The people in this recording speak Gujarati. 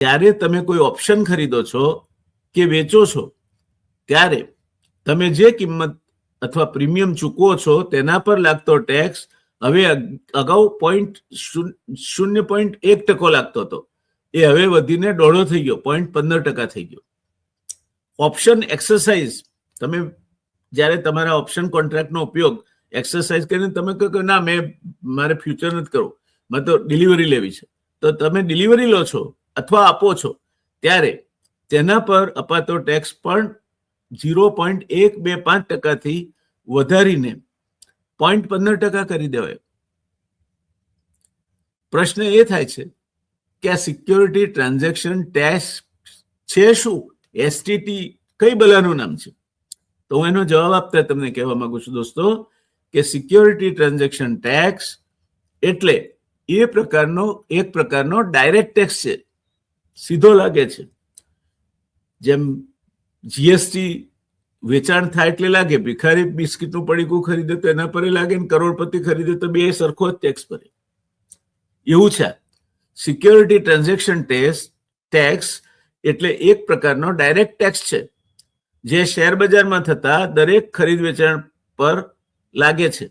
ત્યારે તમે કોઈ ઓપ્શન ખરીદો છો કે વેચો છો ત્યારે તમે જે કિંમત અથવા પ્રીમિયમ ચૂકવો છો તેના પર લાગતો ટેક્સ હવે અગાઉ 0.1% લાગતો હતો, એ હવે વધીને 1.5 થઈ ગયો, 0.15% થઈ ગયો. ઓપ્શન એક્સરસાઇઝ, તમે જ્યારે તમારા ઓપ્શન કોન્ટ્રાક્ટનો ઉપયોગ એક્સરસાઇઝ કરીને તમે કહો કે ના મારે ફ્યુચર નથી કરવું, મારે તો ડિલિવરી લેવી છે, તો તમે ડિલિવરી લો છો અથવા આપો છો ત્યારે તેના પર અપાતો ટેક્સ પણ 0.125% થી વધારીને 0.15% કરી દેવાય. પ્રશ્ન એ થાય છે કે આ સિક્યોરિટી ટ્રાન્ઝેક્શન ટેક્સ છે શું? એસટીટી કઈ બલાનું નામ છે? તો હું એનો જવાબ આપતા તમને કહેવા માંગુ છું દોસ્તો કે સિક્યોરિટી ટ્રાન્ઝેક્શન ટેક્સ એટલે એક પ્રકારનો ડાયરેક્ટ ટેક્સ છે, સીધો લાગે છે. જેમ જીએસટી વેચાણ થાય એટલે લાગે, ભિખારી બિસ્કીટનું પડીકું ખરીદે તો એના પર લાગે, ને કરોડપતિ ખરીદે તો બે સરખો જ ટેક્સ ભરે. એવું છે સિક્યોરિટી ટ્રાન્ઝેક્શન ટેક્સ એટલે એક પ્રકારનો ડાયરેક્ટ ટેક્સ છે જે શેર બજારમાં થતા દરેક ખરીદ વેચાણ પર લાગે છે.